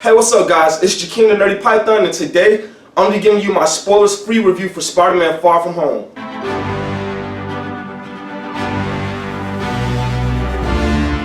Hey, what's up guys? It's Jakeem the Nerdy Python, and today I'm going to be giving you my spoilers-free review for Spider-Man Far From Home.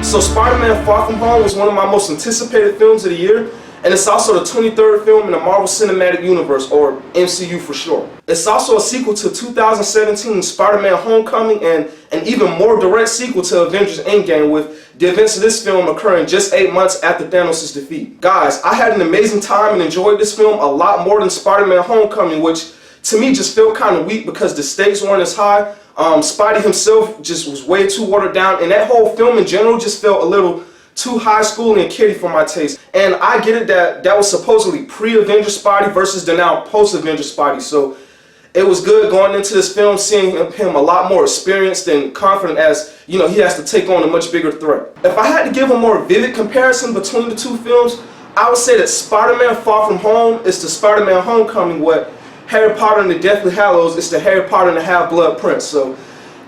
So Spider-Man Far From Home was one of my most anticipated films of the year, and it's also the 23rd film in the Marvel Cinematic Universe, or MCU for short. It's also a sequel to 2017 Spider-Man Homecoming and an even more direct sequel to Avengers Endgame, with the events of this film occurring just 8 months after Thanos' defeat. Guys, I had an amazing time and enjoyed this film a lot more than Spider-Man Homecoming, which to me just felt kind of weak because the stakes weren't as high. Spidey himself just was way too watered down, and that whole film in general just felt a little too high school and kiddie for my taste. And I get it that was supposedly pre-Avengers Spidey versus the now post-Avengers Spidey, so it was good going into this film seeing him a lot more experienced and confident, as you know, he has to take on a much bigger threat. If I had to give a more vivid comparison between the two films, I would say that Spider-Man Far From Home is to Spider-Man Homecoming what Harry Potter and the Deathly Hallows is to Harry Potter and the Half-Blood Prince. So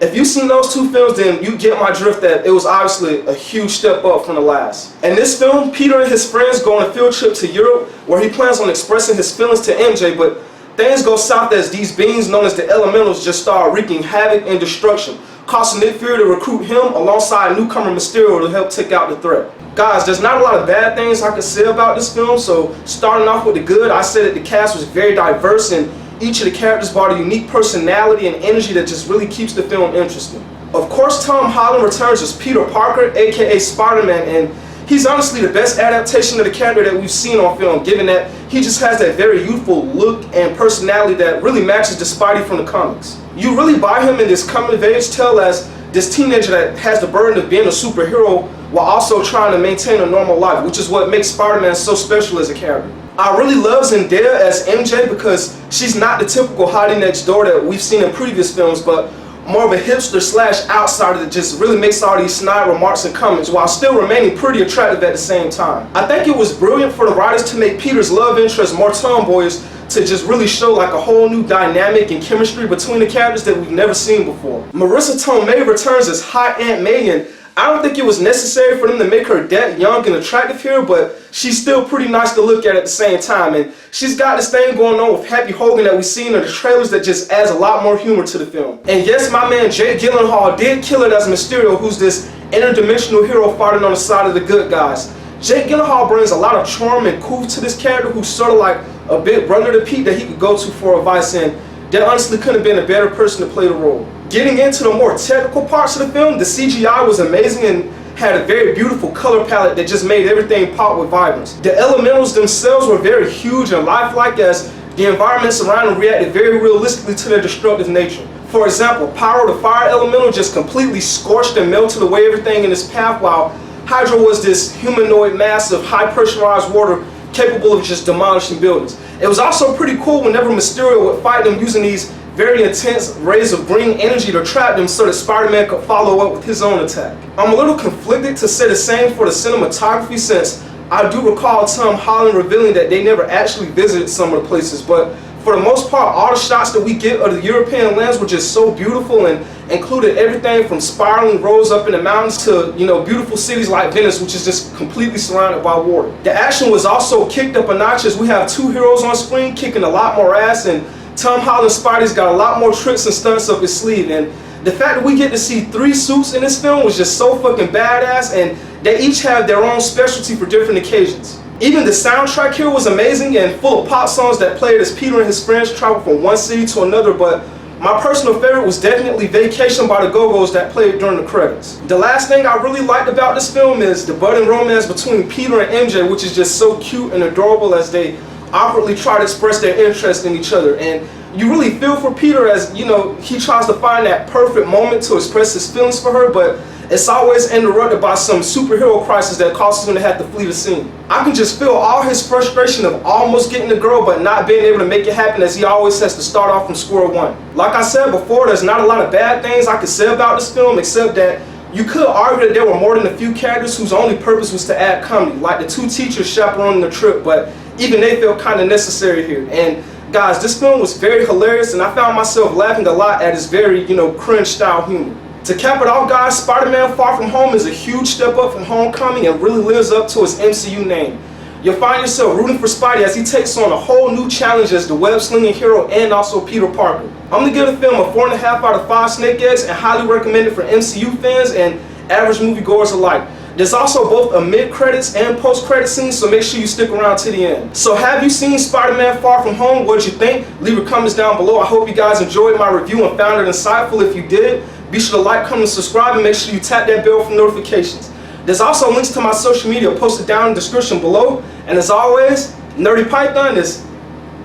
if you've seen those two films, then you get my drift that it was obviously a huge step up from the last. In this film, Peter and his friends go on a field trip to Europe where he plans on expressing his feelings to MJ, but things go south as these beings known as the Elementals just start wreaking havoc and destruction, causing Nick Fury to recruit him alongside newcomer Mysterio to help take out the threat. Guys, there's not a lot of bad things I could say about this film, so starting off with the good, I said that the cast was very diverse and each of the characters brought a unique personality and energy that just really keeps the film interesting. Of course, Tom Holland returns as Peter Parker, aka Spider-Man, and he's honestly the best adaptation of the character that we've seen on film, given that he just has that very youthful look and personality that really matches the Spidey from the comics. You really buy him in this coming-of-age tale as this teenager that has the burden of being a superhero while also trying to maintain a normal life, which is what makes Spider-Man so special as a character. I really love Zendaya as MJ because she's not the typical hottie next door that we've seen in previous films, but more of a hipster slash outsider that just really makes all these snide remarks and comments while still remaining pretty attractive at the same time. I think it was brilliant for the writers to make Peter's love interest more tomboyish, to just really show like a whole new dynamic and chemistry between the characters that we've never seen before. Marisa Tomei returns as Hot Aunt May, and I don't think it was necessary for them to make her that young and attractive here, but she's still pretty nice to look at the same time. And she's got this thing going on with Happy Hogan that we've seen in the trailers that just adds a lot more humor to the film. And yes, my man Jake Gyllenhaal did kill it as Mysterio, who's this interdimensional hero fighting on the side of the good guys. Jake Gyllenhaal brings a lot of charm and cool to this character, who's sort of like a big brother to Pete that he could go to for advice, and there honestly couldn't have been a better person to play the role. Getting into the more technical parts of the film, the CGI was amazing and had a very beautiful color palette that just made everything pop with vibrance. The elementals themselves were very huge and lifelike, as the environments around them reacted very realistically to their destructive nature. For example, Pyro, the fire elemental, just completely scorched and melted away everything in its path, while Hydra was this humanoid mass of high pressurized water capable of just demolishing buildings. It was also pretty cool whenever Mysterio would fight them using these very intense rays of green energy to trap them so that Spider-Man could follow up with his own attack. I'm a little conflicted to say the same for the cinematography, since I do recall Tom Holland revealing that they never actually visited some of the places, but for the most part, all the shots that we get of the European lands were just so beautiful and included everything from spiraling roads up in the mountains to, you know, beautiful cities like Venice, which is just completely surrounded by water. The action was also kicked up a notch, as we have two heroes on screen kicking a lot more ass, and Tom Holland's Spidey's got a lot more tricks and stunts up his sleeve, and the fact that we get to see 3 suits in this film was just so fucking badass, and they each have their own specialty for different occasions. Even the soundtrack here was amazing and full of pop songs that played as Peter and his friends travel from one city to another, but my personal favorite was definitely Vacation by the Go-Go's that played during the credits. The last thing I really liked about this film is the budding romance between Peter and MJ, which is just so cute and adorable as they awkwardly try to express their interest in each other. And you really feel for Peter as, you know, he tries to find that perfect moment to express his feelings for her, but it's always interrupted by some superhero crisis that causes him to have to flee the scene. I can just feel all his frustration of almost getting the girl but not being able to make it happen, as he always has to start off from square one. Like I said before, there's not a lot of bad things I could say about this film, except that you could argue that there were more than a few characters whose only purpose was to add comedy, like the 2 teachers chaperoning the trip, but even they felt kind of necessary here. And guys, this film was very hilarious, and I found myself laughing a lot at its very, you know, cringe style humor. To cap it off, guys, Spider-Man Far From Home is a huge step up from Homecoming and really lives up to its MCU name. You'll find yourself rooting for Spidey as he takes on a whole new challenge as the web-slinging hero and also Peter Parker. I'm going to give the film a 4.5 out of 5 snake eggs and highly recommend it for MCU fans and average moviegoers alike. There's also both a mid-credits and post-credit scene, so make sure you stick around to the end. So have you seen Spider-Man Far From Home? What did you think? Leave your comments down below. I hope you guys enjoyed my review and found it insightful. If you did, be sure to like, comment, and subscribe, and make sure you tap that bell for notifications. There's also links to my social media posted down in the description below. And as always, Nerdy Python is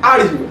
out of here.